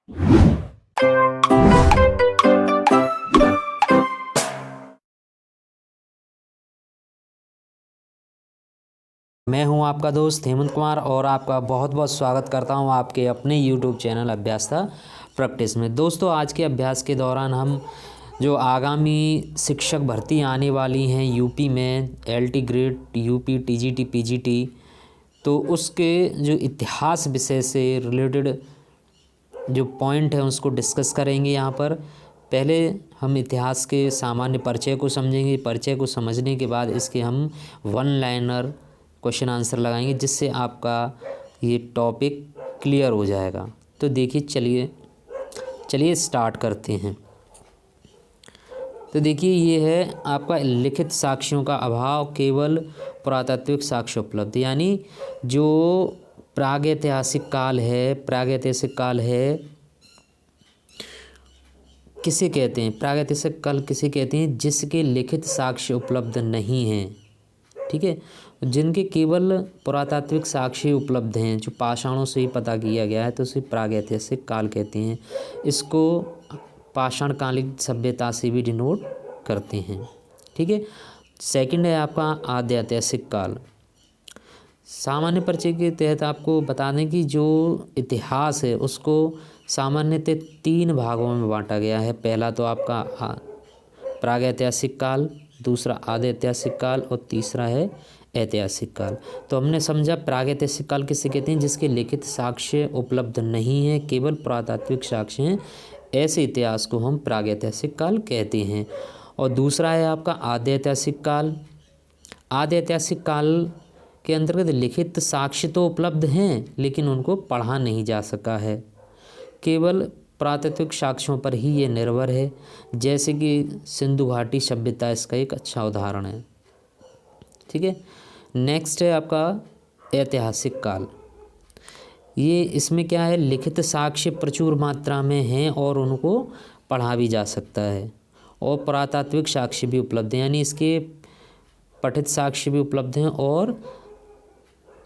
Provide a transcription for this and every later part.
मैं हूं आपका दोस्त हेमंत कुमार और आपका बहुत बहुत स्वागत करता हूं आपके अपने YouTube चैनल अभ्यासता प्रैक्टिस में। दोस्तों, आज के अभ्यास के दौरान हम जो आगामी शिक्षक भर्ती आने वाली हैं यूपी में, LT grade, UP, TGT, PGT, तो उसके जो इतिहास विषय से रिलेटेड जो पॉइंट है उसको डिस्कस करेंगे। यहाँ पर पहले हम इतिहास के सामान्य परिचय को समझेंगे। परिचय को समझने के बाद इसके हम वन लाइनर क्वेश्चन आंसर लगाएंगे, जिससे आपका ये टॉपिक क्लियर हो जाएगा। तो देखिए, चलिए स्टार्ट करते हैं। तो देखिए, ये है आपका लिखित साक्ष्यों का अभाव, केवल पुरातात्विक साक्ष्य उपलब्ध। यानी जो प्रागैतिहासिक काल है किसे कहते हैं? प्रागैतिहासिक काल किसे कहते हैं? जिसके लिखित साक्ष्य उपलब्ध नहीं हैं, ठीक है। जिनके केवल पुरातात्विक साक्ष्य उपलब्ध हैं, जो पाषाणों से ही पता किया गया है, तो उसे प्रागैतिहासिक काल कहते हैं। इसको पाषाणकालीन सभ्यता से भी डिनोट करते हैं, ठीक है। सेकंड है आपका आद्यऐतिहासिक काल। सामान्य परिचय के तहत आपको बता दें कि जो इतिहास है उसको सामान्यतः 3 भागों में बांटा गया है। पहला तो आपका प्रागैतिहासिक काल, दूसरा आद्यऐतिहासिक काल और तीसरा है ऐतिहासिक काल। तो हमने समझा प्रागैतिहासिक काल किसे कहते हैं? जिसके लिखित साक्ष्य उपलब्ध नहीं है, केवल पुरातात्विक साक्ष्य हैं। ऐसे इतिहास को हम प्रागैतिहासिक काल कहते हैं। और दूसरा है आपका आद्यऐतिहासिक काल। आद्यऐतिहासिक काल के अंतर्गत लिखित साक्ष्य तो उपलब्ध हैं, लेकिन उनको पढ़ा नहीं जा सका है। केवल पुरातात्विक साक्ष्यों पर ही ये निर्भर है। जैसे कि सिंधु घाटी सभ्यता इसका एक अच्छा उदाहरण है, ठीक है। नेक्स्ट है आपका ऐतिहासिक काल। ये इसमें क्या है? लिखित साक्ष्य प्रचुर मात्रा में हैं और उनको पढ़ा भी जा सकता है, और पुरातात्विक साक्ष्य भी उपलब्ध हैं। यानी इसके पठित साक्ष्य भी उपलब्ध हैं और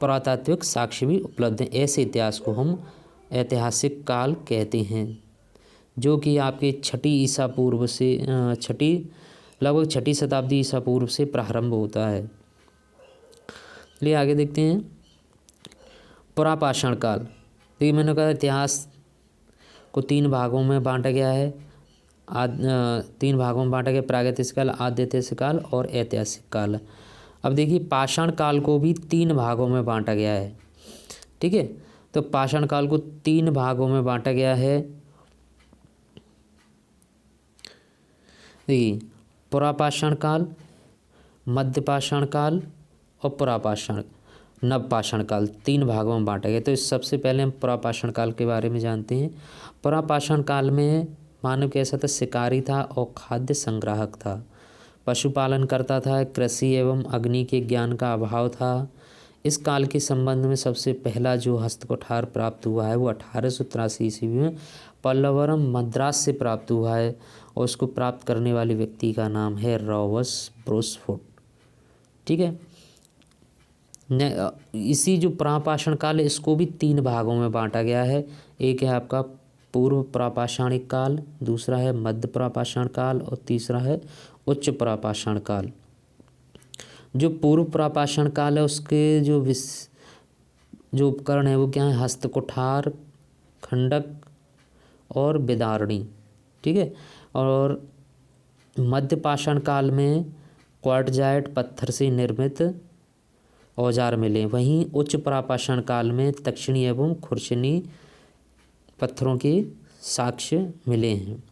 पुरातात्विक साक्ष्य भी उपलब्ध हैं। ऐसे इतिहास को हम ऐतिहासिक काल कहते हैं, जो कि आपके लगभग छठी शताब्दी ईसा पूर्व से प्रारंभ होता है। चलिए आगे देखते हैं। पुरापाषाण काल। देखिए, मैंने कहा इतिहास को 3 भागों में बांटा गया है। 3 भागों में बांटा गया: प्रागैतिहासिक काल, आद्यऐतिहासिक काल और ऐतिहासिक काल। अब देखिए, पाषाण काल को भी 3 भागों में बांटा गया है, ठीक है। तो पाषाण काल को 3 भागों में बांटा गया है। देखिए, पुरापाषाण काल, मध्यपाषाण काल और नवपाषाण काल, 3 भागों में बांटा गया। तो इस सबसे पहले हम पुरापाषाण काल के बारे में जानते हैं। पुरापाषाण काल में मानव कैसा था? शिकारी था और खाद्य संग्राहक था, पशुपालन करता था, कृषि एवं अग्नि के ज्ञान का अभाव था। इस काल के संबंध में सबसे पहला जो हस्तकुठार प्राप्त हुआ है वो 1883 ईस्वी में पल्लवरम मद्रास से प्राप्त हुआ है, और उसको प्राप्त करने वाले व्यक्ति का नाम है रॉबर्ट ब्रुसफोर्ड, ठीक है। इसी जो पुरापाषाण काल है इसको भी 3 भागों में बांटा गया है। एक है आपका पूर्व पुरापाषाणिक काल, दूसरा है मध्य पुरापाषाण काल और तीसरा है उच्च पुरापाषाण काल। जो पूर्व पुरापाषाण काल है उसके जो उपकरण है वो क्या है? हस्तकुठार, खंडक और विदारणी, ठीक है। और मध्य पाषाण काल में क्वार्टजाइट पत्थर से निर्मित औजार मिले। वहीं उच्च पुरापाषाण काल में दक्षिणी एवं खुरसनी पत्थरों के साक्ष्य मिले हैं।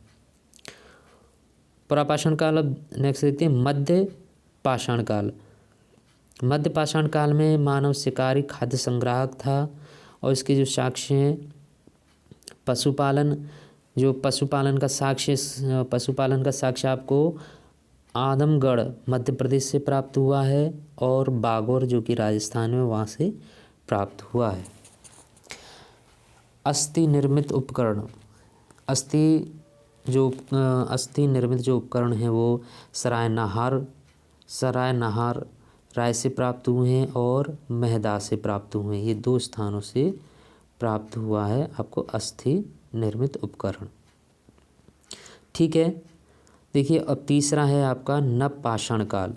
पुरापाषाण काल। अब नेक्स्ट देखते हैं मध्य पाषाण काल। मध्य पाषाण काल में मानव शिकारी, खाद्य संग्राहक था, और इसके जो साक्ष्य हैं पशुपालन का साक्ष्य आपको आदमगढ़ मध्य प्रदेश से प्राप्त हुआ है, और बागौर जो कि राजस्थान में वहाँ से प्राप्त हुआ है। अस्थि निर्मित उपकरण। अस्थि निर्मित जो उपकरण हैं वो सरायनहार राय से प्राप्त हुए हैं और महदा से प्राप्त हुए हैं। ये 2 स्थानों से प्राप्त हुआ है आपको अस्थि निर्मित उपकरण। ठीक है, देखिए अब तीसरा है आपका नवपाषाण काल।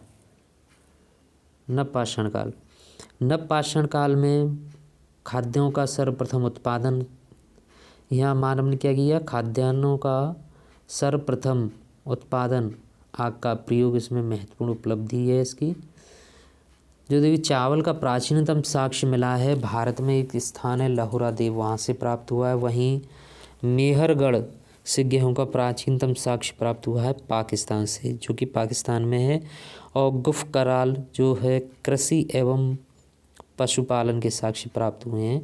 नवपाषाण काल, नवपाषाण काल में खाद्यों का सर्वप्रथम उत्पादन, यहाँ मानव ने क्या किया, खाद्यान्नों का सर्वप्रथम उत्पादन, आग का प्रयोग इसमें महत्वपूर्ण उपलब्धि है इसकी। जो देखिए चावल का प्राचीनतम साक्ष्य मिला है भारत में, एक स्थान है लहुरा देव, वहाँ से प्राप्त हुआ है। वहीं मेहरगढ़ से गेहूं का प्राचीनतम साक्ष्य प्राप्त हुआ है पाकिस्तान से, जो कि पाकिस्तान में है। और गुफकराल जो है कृषि एवं पशुपालन के साक्ष्य प्राप्त हुए हैं,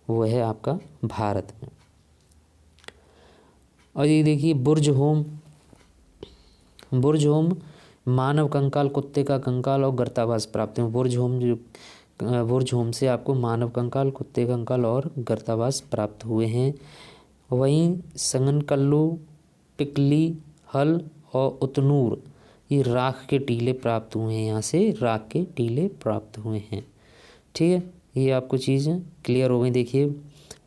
वो है आपका भारत में। और ये देखिए बुर्ज होम, बुर्ज होम मानव कंकाल, कुत्ते का कंकाल और गर्तावास प्राप्त हुए। बुर्ज होम जो बुर्ज होम से आपको मानव कंकाल, कुत्ते कंकाल और गर्तावास प्राप्त हुए हैं। वहीं संगनकल्लू, पिकली, हल और उतनूर, ये राख के टीले प्राप्त हुए हैं, यहाँ से राख के टीले प्राप्त हुए हैं। ठीक है, ये आपको चीज़ें क्लियर हो गई। देखिए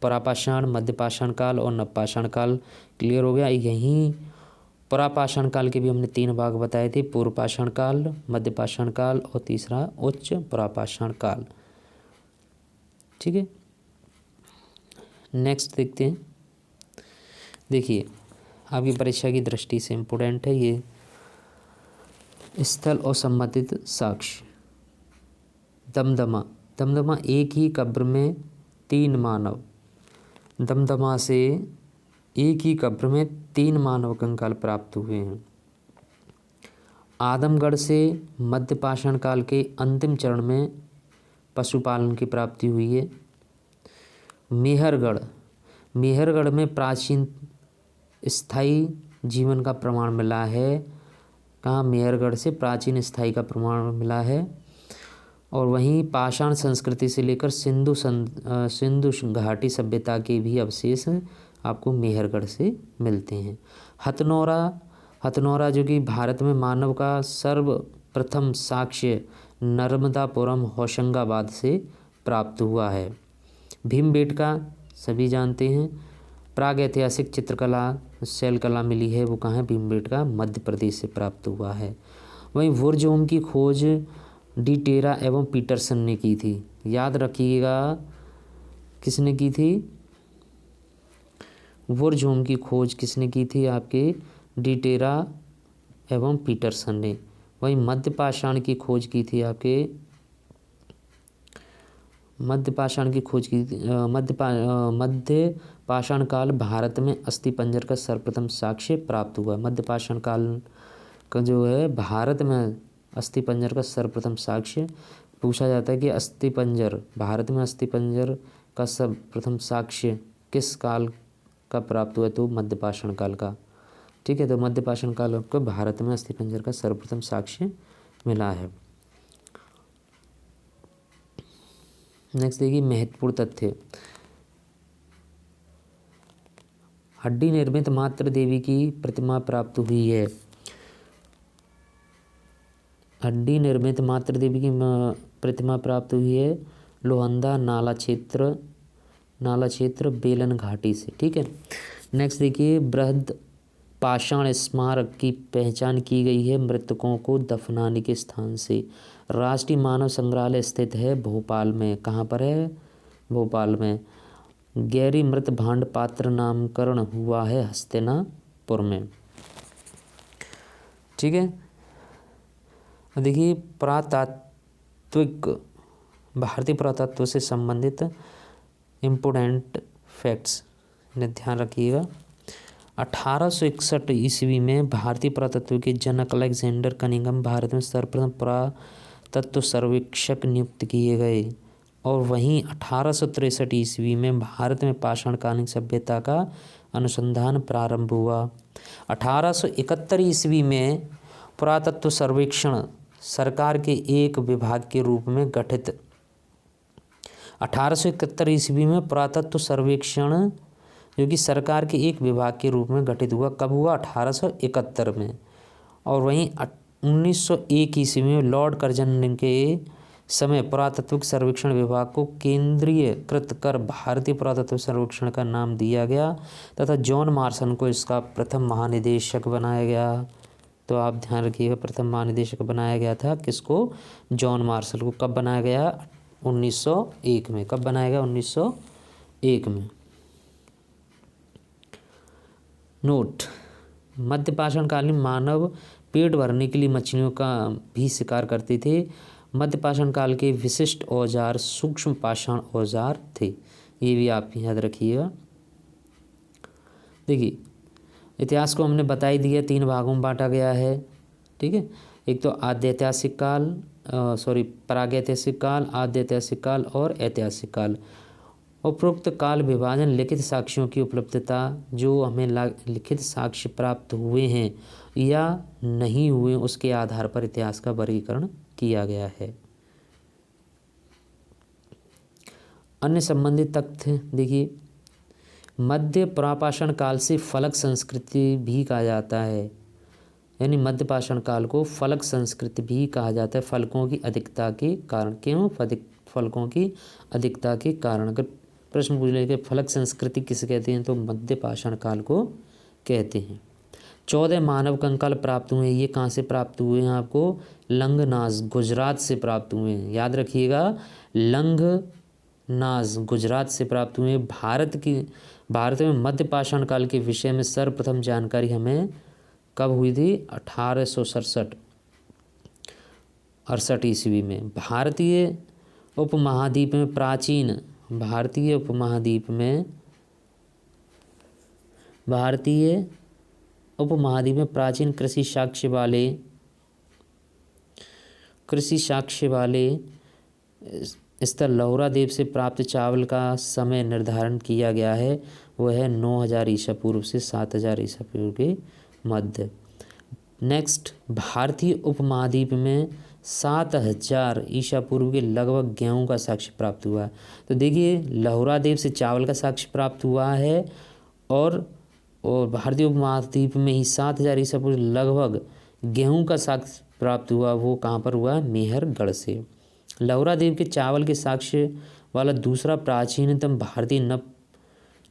परापाषाण, मध्यपाषाण काल और नवपाषाण काल क्लियर हो गया। यहीं परापाषाण काल के भी हमने 3 भाग बताए थे, पूर्वपाषाण काल, मध्यपाषाण काल और तीसरा उच्च परापाषाण काल। ठीक है, नेक्स्ट देखते हैं। देखिए आपकी परीक्षा की दृष्टि से इम्पोर्टेंट है ये, स्थल और संबंधित साक्ष्य। दमदमा, दमदमा एक ही कब्र में 3 मानव, दमदमा से एक ही कब्र में 3 मानव कंकाल प्राप्त हुए हैं। आदमगढ़ से मध्यपाषाण काल के अंतिम चरण में पशुपालन की प्राप्ति हुई है। मेहरगढ़, मेहरगढ़ में प्राचीन स्थायी जीवन का प्रमाण मिला है। कहाँ, मेहरगढ़ से प्राचीन स्थायी का प्रमाण मिला है। और वहीं पाषाण संस्कृति से लेकर सिंधु घाटी सभ्यता के भी अवशेष आपको मेहरगढ़ से मिलते हैं। हथनौरा, हथनौरा जो कि भारत में मानव का सर्वप्रथम साक्ष्य नर्मदापुरम होशंगाबाद से प्राप्त हुआ है। भीमबेटका सभी जानते हैं, प्रागैतिहासिक चित्रकला शैल कला मिली है, वो कहाँ है, भीमबेटका मध्य प्रदेश से प्राप्त हुआ है। वहीं बुर्ज होम की खोज डी टेरा एवं पीटरसन ने की थी, याद रखिएगा किसने की थी, बुर्ज होम की खोज किसने की थी, आपके डी टेरा एवं पीटरसन ने। वहीं मध्यपाषाण की खोज की थी आपके, मध्यपाषाण की खोज की मध्यपाषाण काल भारत में अस्थिपंजर का सर्वप्रथम साक्ष्य प्राप्त हुआ। मध्यपाषाण काल का जो है भारत में अस्थिपंजर का सर्वप्रथम साक्ष्य पूछा जाता है कि अस्थिपंजर, भारत में अस्थिपंजर का सर्वप्रथम साक्ष्य किस काल का प्राप्त हुआ, तो मध्यपाषाण काल का। ठीक है, तो मध्यपाषाण काल को भारत में अस्थिपंजर का सर्वप्रथम साक्ष्य मिला है। नेक्स्ट देखिए महत्वपूर्ण तथ्य। हड्डी निर्मित मातृ देवी की प्रतिमा प्राप्त हुई है। हड्डी निर्मित मातृ देवी की प्रतिमा प्राप्त हुई है लोहंदा नाला क्षेत्र बेलन घाटी से। ठीक है, नेक्स्ट देखिए बृहद पाषाण स्मारक की पहचान की गई है मृतकों को दफनाने के स्थान से। राष्ट्रीय मानव संग्रहालय स्थित है भोपाल में। कहाँ पर है, भोपाल में। गैरी मृत भांड पात्र नामकरण हुआ है हस्तिनापुर में। ठीक है, देखिए पुरातात्विक, भारतीय पुरातत्व से संबंधित इम्पोर्टेंट फैक्ट्स ने ध्यान रखिएगा। 1861 ईस्वी में भारतीय पुरातत्व के जनक अलेक्जेंडर कनिंघम भारत में सर्वप्रथम पुरातत्व सर्वेक्षक नियुक्त किए गए। और वहीं 1863 ईस्वी में भारत में पाषाणकालीन सभ्यता का अनुसंधान प्रारंभ हुआ। 1871 ईस्वी में पुरातत्व सर्वेक्षण सरकार के एक विभाग के रूप में गठित। 1871 ईस्वी में पुरातत्व सर्वेक्षण जो कि सरकार के एक विभाग के रूप में गठित हुआ। कब हुआ, 1871 में। और वहीं 1901 ईस्वी में लॉर्ड कर्जन के समय पुरातत्विक सर्वेक्षण विभाग को केंद्रीयकृत कर भारतीय पुरातत्व सर्वेक्षण का नाम दिया गया तथा जॉन मार्शन को इसका प्रथम महानिदेशक बनाया गया। तो आप ध्यान रखिएगा, प्रथम महानिदेशक बनाया गया था किसको? जॉन मार्शल को। कब बनाया गया? 1901 में। कब बनाया गया? 1901 में। नोट: मध्यपाषाण कालीन मानव पेट भरने के लिए मछलियों का भी शिकार करते थे। मध्यपाषाण काल के विशिष्ट औजार सूक्ष्म पाषाण औजार थे। ये भी आप याद रखिएगा। देखिए, इतिहास को हमने बता ही दिया, 3 भागों में बांटा गया है। ठीक है, एक तो आद्यऐतिहासिक काल, प्रागैतिहासिक काल, आद्यऐतिहासिक काल और ऐतिहासिक काल। उपरोक्त काल विभाजन लिखित साक्ष्यों की उपलब्धता, जो हमें लिखित साक्ष्य प्राप्त हुए हैं या नहीं हुए, उसके आधार पर इतिहास का वर्गीकरण किया गया है। अन्य संबंधित तथ्य देखिए, मध्य पुरापाषाण काल से फलक संस्कृति भी कहा जाता है, यानी मध्यपाषाण काल को फलक संस्कृति भी कहा जाता है, फलकों की अधिकता के कारण। क्यों? फलकों की अधिकता के कारण। अगर प्रश्न पूछ ले कि फलक संस्कृति किसे कहते हैं, तो मध्यपाषाण काल को कहते हैं। 14 मानव कंकाल प्राप्त हुए। ये कहाँ से प्राप्त हुए हैं? आपको लंगनाज गुजरात से प्राप्त हुए हैं। याद रखिएगा, लंगनाज गुजरात से प्राप्त हुए। भारत में मध्यपाषाण काल के विषय में सर्वप्रथम जानकारी हमें कब हुई थी? 1868 ईस्वी में। भारतीय उपमहाद्वीप में प्राचीन कृषि साक्ष्य वाले स्थल लहुरा देव से प्राप्त चावल का समय निर्धारण किया गया है। वह है 9000 ईसा पूर्व से 7000 ईसा पूर्व के मध्य। नेक्स्ट, भारतीय उपमहाद्वीप में 7000 ईसा पूर्व के लगभग गेहूं का साक्ष्य प्राप्त हुआ है। तो देखिए, लहुरा देव से चावल का साक्ष्य प्राप्त हुआ है और भारतीय उपमहाद्वीप में ही 7000 ईसा पूर्व लगभग गेहूं का साक्ष्य प्राप्त हुआ। वो कहाँ पर हुआ? मेहरगढ़ से। लहुरा देव के चावल के साक्ष्य वाला दूसरा प्राचीनतम भारतीय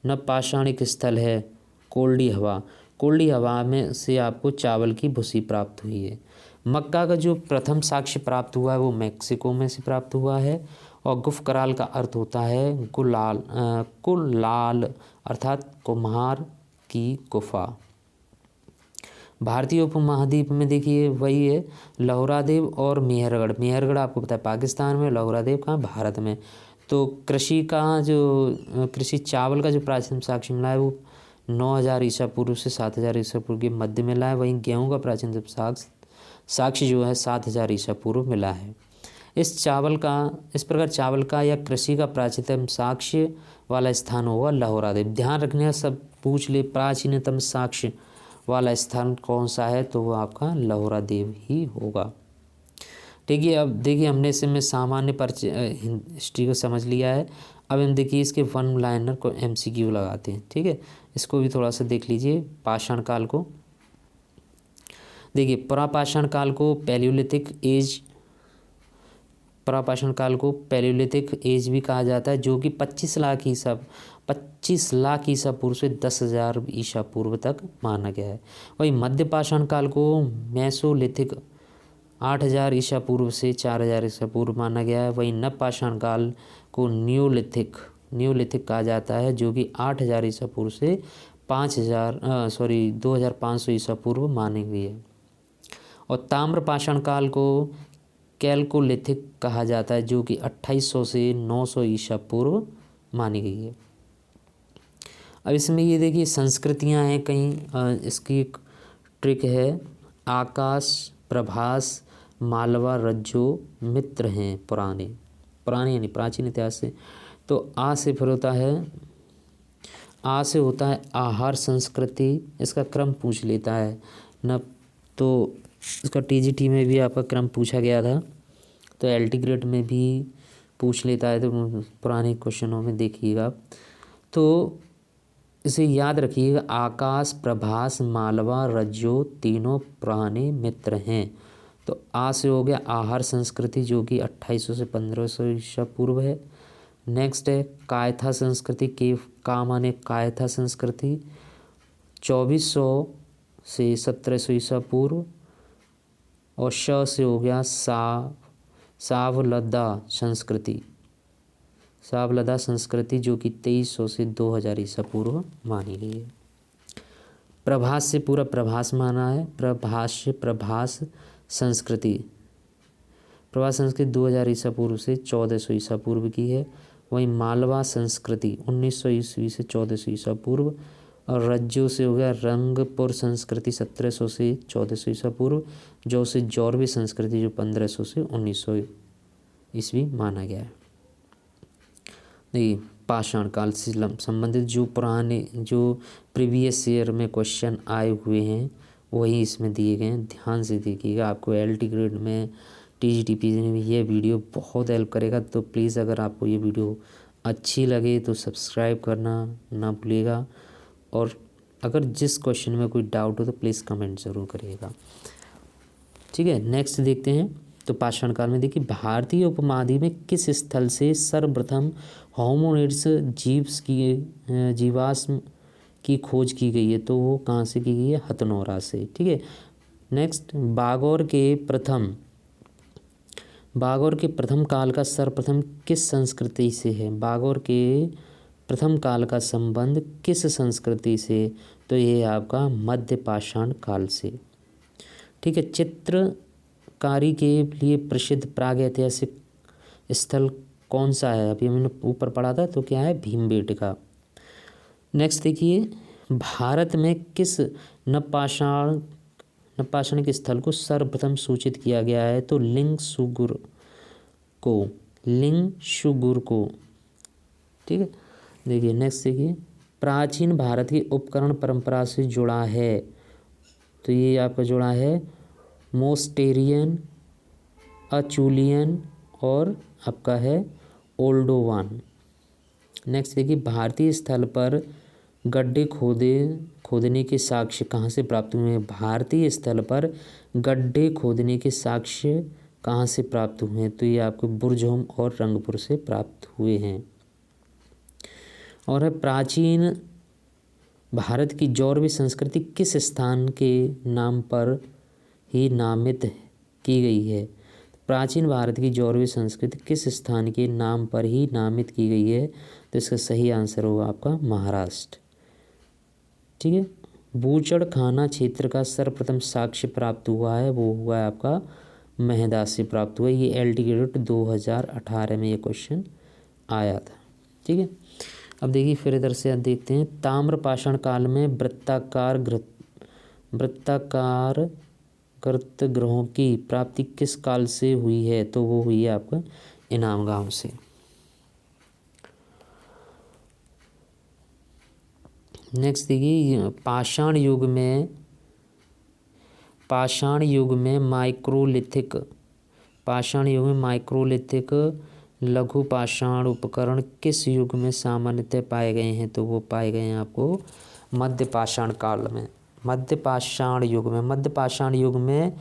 नवपाषाणिक स्थल है कोल्डी हवा। कोल्डी हवा में से आपको चावल की भूसी प्राप्त हुई है। मक्का का जो प्रथम साक्ष्य प्राप्त हुआ है वो मैक्सिको में से प्राप्त हुआ है। और गुफकराल का अर्थ होता है कुलाल अर्थात कुम्हार की गुफा। भारतीय उपमहाद्वीप में देखिए वही है लहुरा देव और मेहरगढ़। मेहरगढ़ आपको पता है पाकिस्तान में, लहुरा देव कहाँ? भारत में। तो कृषि चावल का जो प्राचीन साक्ष्य मिला है वो 9000 ईसा पूर्व से 7000 ईसा पूर्व के मध्य मिला है। वहीं गेहूं का प्राचीन साक्ष्य जो है 7000 ईसा पूर्व मिला है। इस प्रकार चावल का या कृषि का प्राचीनतम साक्ष्य वाला स्थान होगा लहुरा देव। ध्यान रखने का, सब पूछ ले प्राचीनतम साक्ष्य वाला स्थान कौन सा है, तो वो आपका लहुरा देव ही होगा। ठीक है, अब देखिए हमने इसमें सामान्य हिस्ट्री को समझ लिया है। अब हम देखिए इसके वन लाइनर को MCQ लगाते हैं। ठीक है, इसको भी थोड़ा सा देख लीजिए। पाषाण काल को देखिए, प्रापाषाण काल को पैलियोलिथिक एज भी कहा जाता है, जो कि 25 लाख ईसा पूर्व से 10,000 ईसा पूर्व तक माना गया है। वही मध्यपाषाण काल को मेसोलिथिक 8000 ईसा पूर्व से 4000 ईसा पूर्व माना गया है। वही नवपाषाण काल को न्यूलिथिक कहा जाता है, जो कि 8000 ईसा पूर्व से 2500 ईसा पूर्व मानी गई है। और ताम्रपाषाण काल को कैल्कोलिथिक कहा जाता है, जो कि 2800 से 900 ईसा पूर्व मानी गई है। अब इसमें ये देखिए संस्कृतियां हैं कहीं, इसकी एक ट्रिक है। आकाश, प्रभास, मालवा, रज्जो मित्र हैं पुराने यानी प्राचीन इतिहास से। तो आ से फिर होता है आहार संस्कृति। इसका क्रम पूछ लेता है न, तो इसका TGT में भी आपका क्रम पूछा गया था, तो LT ग्रेड में भी पूछ लेता है। तो पुराने क्वेश्चनों में देखिएगा, तो इसे याद रखिएगा। आकाश, प्रभास, मालवा, रज्जो तीनों पुराने मित्र हैं। तो आ से हो गया आहार संस्कृति जो कि 2800 से 1500 ईसा पूर्व है। नेक्स्ट है कायथा संस्कृति, के का माने कायथा संस्कृति 2400 से 1700 ईसा पूर्व। और श से हो गया सावलदा संस्कृति, सावलदा संस्कृति जो कि 2300 से 2000 ईसा पूर्व मानी गई है। प्रभास से पूरा प्रभास माना है, प्रभास संस्कृति, प्रभास संस्कृति 2000 ईसा पूर्व से 1400 ईसा पूर्व की है। वहीं मालवा संस्कृति 1900 ईस्वी से 1400 ईसा पूर्व। और रज्जो से हो गया रंगपुर संस्कृति 1700 से 1400 ईसा पूर्व। जो से जौरवी संस्कृति जो 1500 से 1900 ईस्वी माना गया है। देखिए पाषाण काल से संबंधित जो पुराने जो प्रीवियस ईयर में क्वेश्चन आए हुए हैं वही इसमें दिए गए हैं, ध्यान से देखिएगा। आपको LT ग्रेड में TGT में ये वीडियो बहुत हेल्प करेगा। तो प्लीज़ अगर आपको ये वीडियो अच्छी लगे तो सब्सक्राइब करना ना भूलिएगा। और अगर जिस क्वेश्चन में कोई डाउट हो तो प्लीज़ कमेंट ज़रूर करिएगा। ठीक है, नेक्स्ट देखते हैं। तो पाषाण काल में देखिए भारतीय उपमहाद्वीप में किस स्थल से सर्वप्रथम होमोनिड्स जीवाश्म की खोज की गई है? तो वो कहाँ से की गई है? हथनोरा से। ठीक है, नेक्स्ट बागौर के प्रथम काल का सर्वप्रथम किस संस्कृति से है? बागौर के प्रथम काल का संबंध किस संस्कृति से? तो ये है आपका मध्य पाषाण काल से। ठीक है, चित्रकारी के लिए प्रसिद्ध प्रागैतिहासिक स्थल कौन सा है? अभी हमने ऊपर पढ़ा था, तो क्या है? भीमबेटका। नेक्स्ट देखिए भारत में किस नवपाषाणिक स्थल को सर्वप्रथम सूचित किया गया है? तो लिंगसुगुर को। ठीक है, देखिए नेक्स्ट देखिए प्राचीन भारत की उपकरण परंपरा से जुड़ा है। तो ये आपका जुड़ा है मोस्टेरियन, अचूलियन और आपका है ओल्डोवान। नेक्स्ट देखिए भारतीय स्थल पर गड्ढे खोदने के साक्ष्य कहाँ से प्राप्त हुए हैं? भारतीय स्थल पर गड्ढे खोदने के साक्ष्य कहाँ से प्राप्त हुए हैं? तो ये आपको बुरजोम और रंगपुर से प्राप्त हुए हैं। और है प्राचीन भारत की जौरवी संस्कृति किस स्थान के नाम पर ही नामित की गई है? प्राचीन भारत की जौरवी संस्कृति किस स्थान के नाम पर ही नामित की गई है? तो इसका सही आंसर होगा आपका महाराष्ट्र। ठीक है, बूचड़खाना क्षेत्र का सर्वप्रथम साक्ष्य प्राप्त हुआ है, वो हुआ है आपका मेहदा से प्राप्त हुआ है। ये LT ग्रेड 2018 में ये क्वेश्चन आया था। ठीक है, अब देखिए फिर इधर से देखते हैं ताम्रपाषाण काल में वृत्ताकार गर्तगृहों की प्राप्ति किस काल से हुई है? तो वो हुई है आपका इनाम गांव से। नेक्स्ट देखिए पाषाण युग में माइक्रोलिथिक लघु पाषाण उपकरण किस युग में सामान्यतः पाए गए हैं? तो वो पाए गए हैं आपको मध्य पाषाण काल में। मध्य पाषाण युग में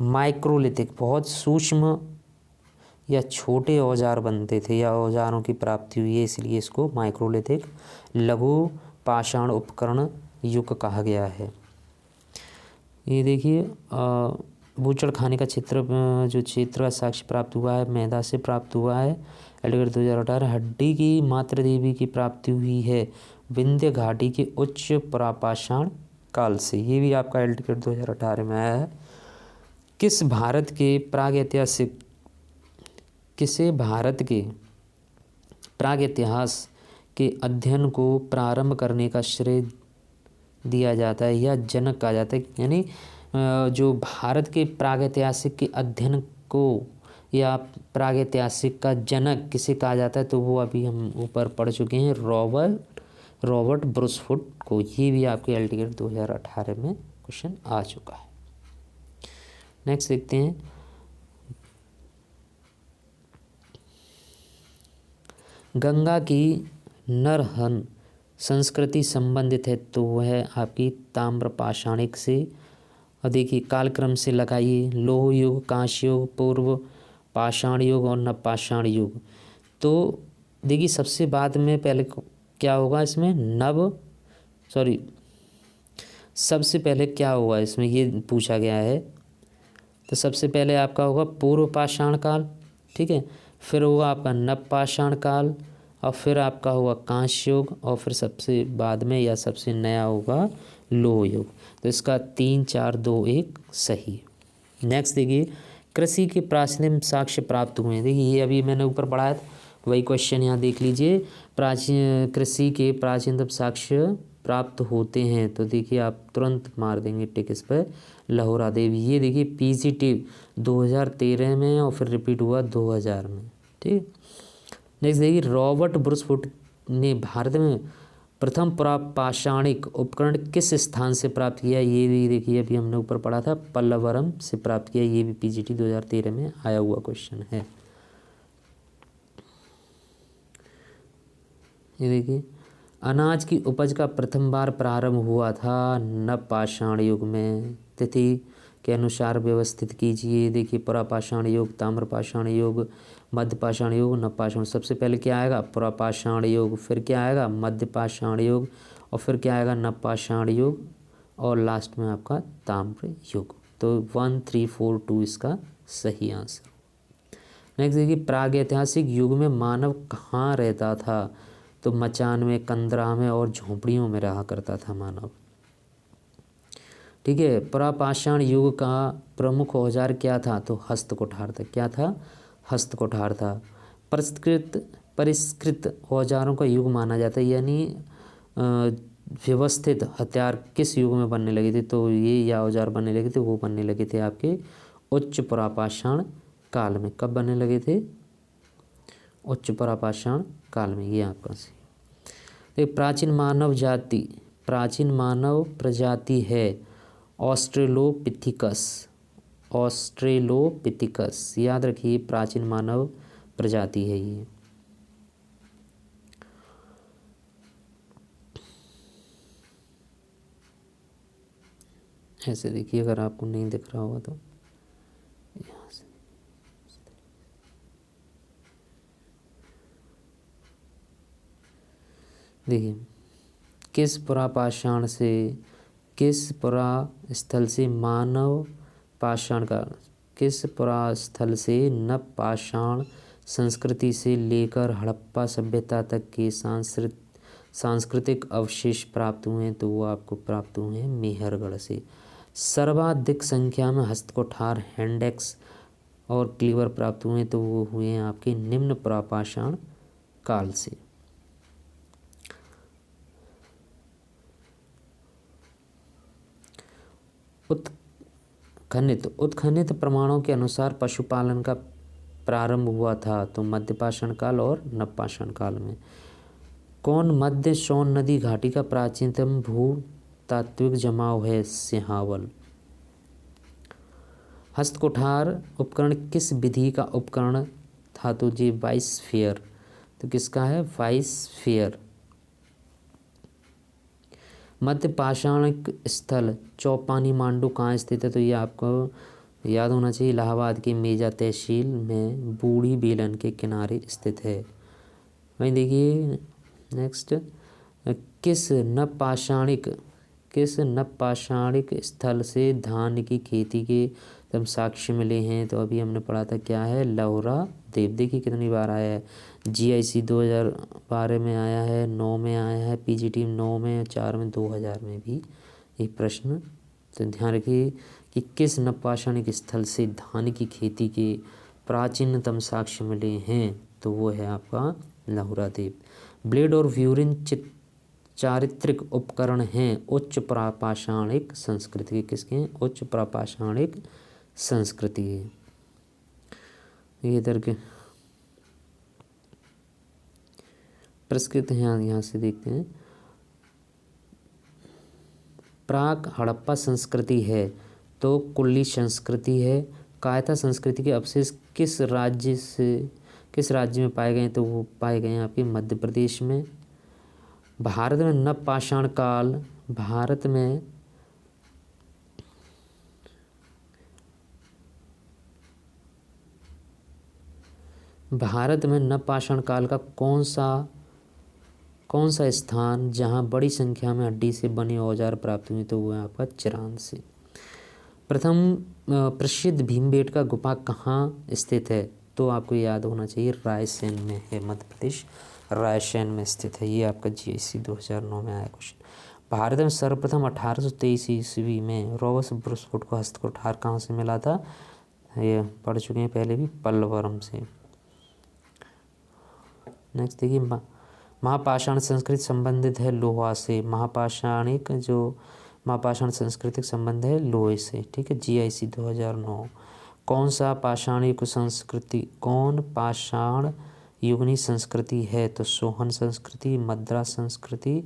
माइक्रोलिथिक बहुत सूक्ष्म या छोटे औजार बनते थे या औजारों की प्राप्ति हुई है, इसलिए इसको माइक्रोलिथिक लघु पाषाण उपकरण युग कहा गया है। ये देखिए बूचड़खाने का क्षेत्र का साक्ष्य प्राप्त हुआ है मेहदा से प्राप्त हुआ है। एलटीगेट 2018 हड्डी की मातृ देवी की प्राप्ति हुई है विंध्य घाटी के उच्च प्रापाषाण काल से। ये भी आपका एलटीगेट 2018 में आया है। किसे भारत के प्राग इतिहास के अध्ययन को प्रारंभ करने का श्रेय दिया जाता है या जनक कहा जाता है? यानी जो भारत के प्रागैतिहासिक के अध्ययन को या प्रागैतिहासिक का जनक किसे कहा जाता है? तो वो अभी हम ऊपर पढ़ चुके हैं रॉबर्ट ब्रूसफुट को। ये भी आपके एलटीगेट 2018 में क्वेश्चन आ चुका है। नेक्स्ट देखते हैं गंगा की नरहन संस्कृति संबंधित है, तो वह आपकी ताम्रपाषाणिक से। और देखिए कालक्रम से लगाइए, लोह युग, कांस्य युग, पूर्व पाषाण युग और नवपाषाण युग। तो देखिए सबसे बाद में पहले क्या होगा इसमें, सबसे पहले क्या होगा इसमें ये पूछा गया है। तो सबसे पहले आपका होगा पूर्व पाषाण काल, ठीक है, फिर होगा आपका नवपाषाण काल, और फिर आपका होगा कांस्य युग, और फिर सबसे बाद में या सबसे नया होगा लोह युग। तो इसका 3, 4, 2, 1 सही। नेक्स्ट देखिए कृषि के प्राचीन साक्ष्य प्राप्त हुए हैं। देखिए ये अभी मैंने ऊपर पढ़ाया था, वही क्वेश्चन यहाँ देख लीजिए। प्राचीन कृषि के प्राचीनतम साक्ष्य प्राप्त होते हैं, तो देखिए आप तुरंत मार देंगे टिक इस पर, लहोरा देवी। ये देखिए पीजीटी 2013 में और फिर रिपीट हुआ 2000 में, ठीक। नेक्स्ट देखिए रॉबर्ट ब्रुसफुट ने भारत में प्रथम पाषाणिक उपकरण किस स्थान से प्राप्त किया, ये भी देखिए अभी हमने ऊपर पढ़ा था, पल्लवरम से प्राप्त किया। ये भी पीजीटी 2013 में आया हुआ क्वेश्चन है। ये देखिए अनाज की उपज का प्रथम बार प्रारंभ हुआ था नवपाषाण युग में, तिथि के अनुसार व्यवस्थित कीजिए। देखिए पुरापाषाण युग, ताम्रपाषाण युग, मध्यपाषाण युग, नवपाषाण। सबसे पहले क्या आएगा, पुरापाषाण युग, फिर क्या आएगा मध्यपाषाण युग, और फिर क्या आएगा नवपाषाण युग, और लास्ट में आपका ताम्र युग। तो 1, 3, 4, 2 इसका सही आंसर। नेक्स्ट देखिए प्रागैतिहासिक युग में मानव कहाँ रहता था, तो मचान में, कंदरा में और झोंपड़ियों में रहा करता था मानव, ठीक है। पुरापाषाण युग का प्रमुख औजार क्या था, तो हस्तकुठार था। क्या था, हस्तकुठार था। परिष्कृत औजारों का युग माना जाता है, यानी व्यवस्थित हथियार किस युग में बनने लगे थे, तो ये या औजार बनने लगे थे, वो बनने लगे थे आपके उच्च पुरापाषाण काल में। कब बनने लगे थे, उच्च पुरापाषाण काल में। ये आपका सही। तो प्राचीन मानव प्रजाति है ऑस्ट्रेलोपिथिकस। ऑस्ट्रेलोपिथिकस याद रखिए, प्राचीन मानव प्रजाति है ये। ऐसे देखिए अगर आपको नहीं दिख रहा होगा तो यहाँ से देखिए किस पुरा स्थल से मानव पाषाण का, किस पुरा स्थल से नवपाषाण संस्कृति से लेकर हड़प्पा सभ्यता तक के सांस्कृतिक अवशेष प्राप्त हुए हैं, तो वो आपको प्राप्त हुए हैं मेहरगढ़ से। सर्वाधिक संख्या में हस्तकुठार, हैंडेक्स और क्लीवर प्राप्त हुए हैं, तो वो हुए हैं आपके निम्न पुरापाषाण काल से। उत्खनित प्रमाणों के अनुसार पशुपालन का प्रारंभ हुआ था, तो मध्यपाषाण काल और नवपाषाण काल में। कौन मध्य सोन नदी घाटी का प्राचीनतम भूतात्विक जमाव है, सिंहावल। हस्तकुठार उपकरण किस विधि का उपकरण था, तो जी वाइसफेयर। तो किसका है, वाइसफेयर। मध्य पाषाणिक स्थल चौपानी मांडू कहाँ स्थित है, तो ये आपको याद होना चाहिए, इलाहाबाद की मेजा तहसील में बूढ़ी बेलन के किनारे स्थित है। वहीं देखिए नेक्स्ट, किस नवपाषाणिक स्थल से धान की खेती के तब साक्ष्य मिले हैं, तो अभी हमने पढ़ा था क्या है, लहोरा देव। देखिए कितनी बार आया है, GIC 2012 में आया है, 9 में आया है, PGT 9 में, 4 में, 2000 में भी एक प्रश्न। तो ध्यान रखिए कि किस नवपाषाणिक स्थल से धान की खेती के प्राचीनतम साक्ष्य मिले हैं, तो वो है आपका लहोरा देव। ब्लेड और व्यूरिन चारित्रिक उपकरण हैं उच्च प्रापाषाणिक संस्कृति के, किसके हैं, उच्च प्रापाषाणिक संस्कृति है। ये इधर के प्रस्कृत हैं, यहाँ से देखते हैं। प्राक हड़प्पा संस्कृति है, तो कुल्ली संस्कृति है। कायथा संस्कृति के अवशेष किस राज्य में पाए गए, तो वो पाए गए हैं आपके मध्य प्रदेश में। भारत में भारत में नवपाषाण काल का कौन सा स्थान जहां बड़ी संख्या में हड्डी से बने औजार प्राप्त हुए, तो वो है आपका चिरांद। प्रथम प्रसिद्ध भीमबेटका गुफा कहाँ स्थित है, तो आपको याद होना चाहिए रायसेन में है, मध्य प्रदेश रायसेन में स्थित है। ये आपका GIC 2009 में आया क्वेश्चन। भारत में सर्वप्रथम 1823 ईस्वी में रोबर्ट ब्रुसफुट को हस्तकुठार कहाँ से मिला था, ये पढ़ चुके हैं पहले भी, पल्लवरम से। नेक्स्ट देखिए, महापाषाण संस्कृति संबंधित है लोहा से। महापाषाण सांस्कृतिक संबंध है लोहे से, ठीक है, GIC 2009। कौन पाषाण युगनी संस्कृति है, तो सोहन संस्कृति, मद्रास संस्कृति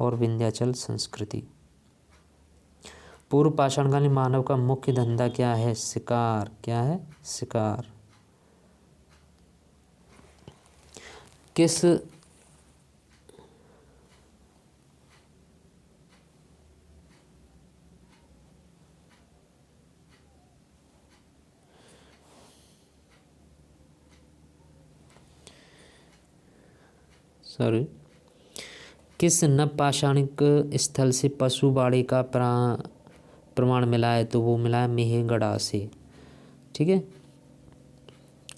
और विंध्याचल संस्कृति। पूर्व पाषाणकालीन मानव का मुख्य धंधा क्या है, शिकार। क्या है, शिकार। किस नवपाषाणिक स्थल से पशु बाड़े का प्रमाण मिला है, तो वो मिला है मेहगढ़ से, ठीक है।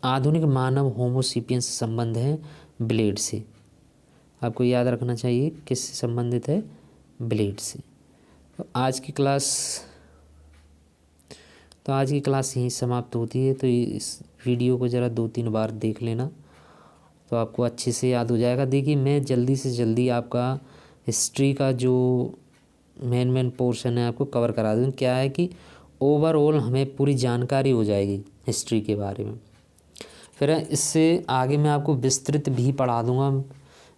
आधुनिक मानव होमोसेपियंस संबंध है ब्लेड से। आपको याद रखना चाहिए किससे संबंधित है, ब्लेड से। तो आज की क्लास यहीं समाप्त होती है। तो इस वीडियो को ज़रा 2-3 बार देख लेना, तो आपको अच्छे से याद हो जाएगा। देखिए, मैं जल्दी से जल्दी आपका हिस्ट्री का जो मेन पोर्शन है आपको कवर करा दूँ। क्या है कि ओवरऑल हमें पूरी जानकारी हो जाएगी हिस्ट्री के बारे में। फिर इससे आगे मैं आपको विस्तृत भी पढ़ा दूँगा,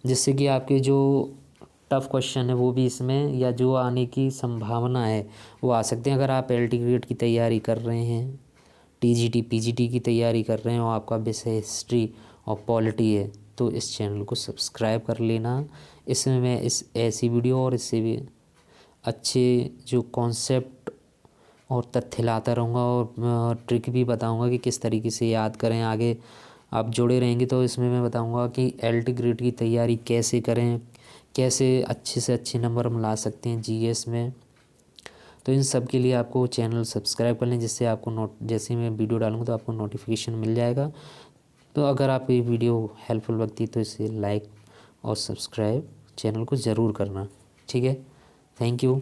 जिससे कि आपके जो टफ़ क्वेश्चन है वो भी इसमें, या जो आने की संभावना है वो आ सकते हैं। अगर आप LT ग्रेड की तैयारी कर रहे हैं, TGT PGT की तैयारी कर रहे हैं और आपका विषय हिस्ट्री और पॉलिटी है, तो इस चैनल को सब्सक्राइब कर लेना। इसमें मैं ऐसी वीडियो और इससे भी अच्छे जो कॉन्सेप्ट और तथ्य लाता रहूँगा, और ट्रिक भी बताऊँगा कि किस तरीके से याद करें। आगे आप जुड़े रहेंगे तो इसमें मैं बताऊँगा कि LT ग्रेड की तैयारी कैसे करें, कैसे अच्छे से अच्छे नंबर हम ला सकते हैं GS में। तो इन सब के लिए आपको चैनल सब्सक्राइब कर लें, जिससे आपको जैसे मैं वीडियो डालूँगा तो आपको नोटिफिकेशन मिल जाएगा। तो अगर आपको ये वीडियो हेल्पफुल लगती है तो इसे लाइक और सब्सक्राइब चैनल को ज़रूर करना, ठीक है। Thank you.